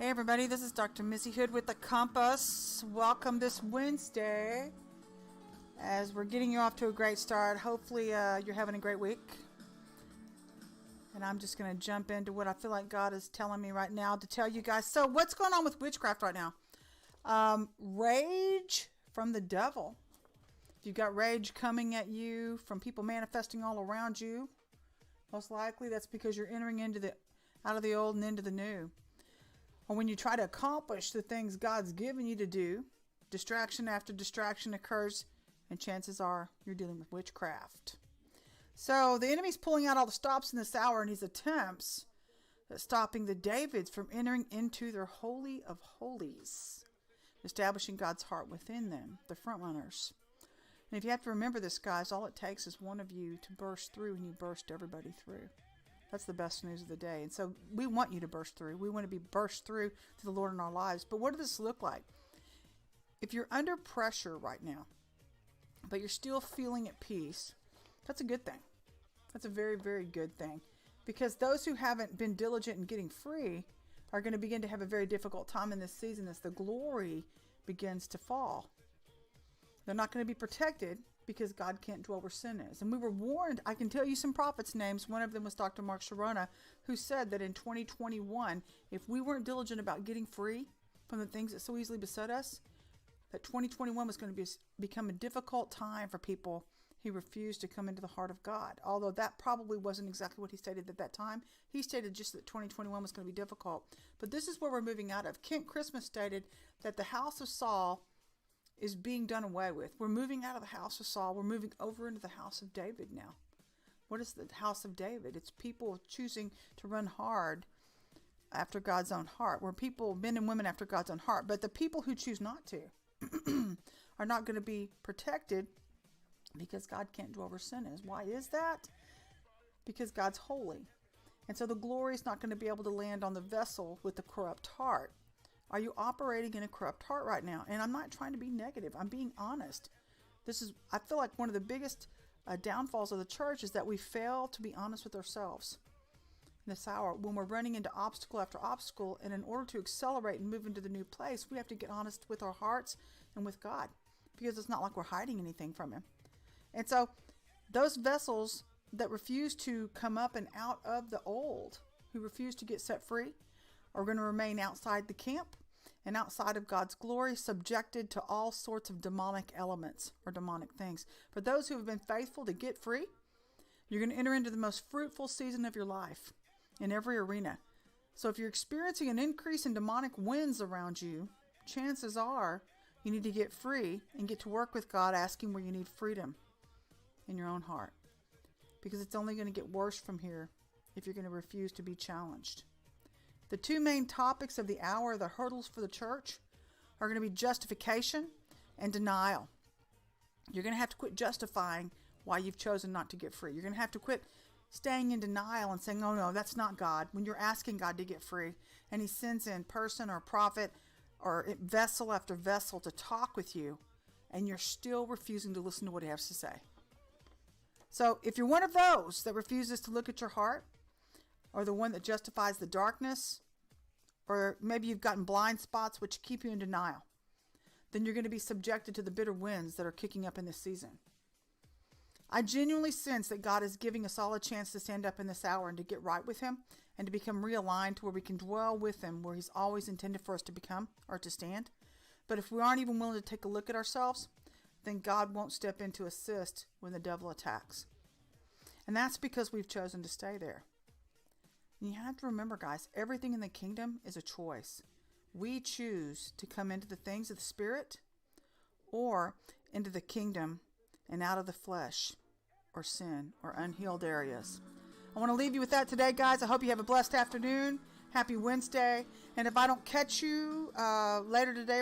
Hey everybody, this is Dr. Missy Hood with The Compass. Welcome this Wednesday as we're getting you off to a great start. Hopefully you're having a great week. And I'm just going to jump into what I feel like God is telling me right now to tell you guys. So what's going on with witchcraft right now? Rage from the devil. If you've got rage coming at you from people manifesting all around you, most likely that's because you're entering out of the old and into the new. Or when you try to accomplish the things God's given you to do, distraction after distraction occurs, and chances are you're dealing with witchcraft. So the enemy's pulling out all the stops in this hour, and his attempts at stopping the Davids from entering into their holy of holies, establishing God's heart within them, the front runners. And if you have to remember this, guys, all it takes is one of you to burst through, and you burst everybody through. That's the best news of the day. And so we want you to burst through. We want to be burst through to the Lord in our lives. But what does this look like? If you're under pressure right now, but you're still feeling at peace, that's a good thing. That's a very, very good thing. Because those who haven't been diligent in getting free are going to begin to have a very difficult time in this season as the glory begins to fall. They're not going to be protected because God can't dwell where sin is. And we were warned. I can tell you some prophets' names. One of them was Dr. Mark Sharona, who said that in 2021, if we weren't diligent about getting free from the things that so easily beset us, that 2021 was going to become a difficult time for people who refused to come into the heart of God. Although that probably wasn't exactly what he stated at that time. He stated just that 2021 was going to be difficult. But this is where we're moving out of. Kent Christmas stated that the house of Saul is being done away with. We're moving out of the house of Saul. We're moving over into the house of David now. What is the house of David? It's people choosing to run hard after God's own heart. We're people, men and women after God's own heart. But the people who choose not to are not going to be protected because God can't dwell where sin is. Why is that? Because God's holy. And so the glory is not going to be able to land on the vessel with the corrupt heart. Are you operating in a corrupt heart right now? And I'm not trying to be negative. I'm being honest. I feel like one of the biggest downfalls of the church is that we fail to be honest with ourselves in this hour when we're running into obstacle after obstacle. And in order to accelerate and move into the new place, we have to get honest with our hearts and with God, because it's not like we're hiding anything from Him. And so those vessels that refuse to come up and out of the old, who refuse to get set free, are going to remain outside the camp and outside of God's glory, subjected to all sorts of demonic elements or demonic things. For those who have been faithful to get free, you're going to enter into the most fruitful season of your life in every arena. So if you're experiencing an increase in demonic winds around you, chances are you need to get free and get to work with God, asking where you need freedom in your own heart. Because it's only going to get worse from here if you're going to refuse to be challenged. The two main topics of the hour, the hurdles for the church, are going to be justification and denial. You're going to have to quit justifying why you've chosen not to get free. You're going to have to quit staying in denial and saying, oh no, that's not God, when you're asking God to get free. And He sends in person or prophet or vessel after vessel to talk with you, and you're still refusing to listen to what He has to say. So if you're one of those that refuses to look at your heart, or the one that justifies the darkness, or maybe you've gotten blind spots which keep you in denial, then you're going to be subjected to the bitter winds that are kicking up in this season. I genuinely sense that God is giving us all a chance to stand up in this hour and to get right with Him and to become realigned to where we can dwell with Him, where He's always intended for us to become or to stand. But if we aren't even willing to take a look at ourselves, then God won't step in to assist when the devil attacks. And that's because we've chosen to stay there. And you have to remember, guys, everything in the kingdom is a choice. We choose to come into the things of the Spirit or into the kingdom and out of the flesh or sin or unhealed areas. I want to leave you with that today, guys. I hope you have a blessed afternoon. Happy Wednesday. And if I don't catch you later today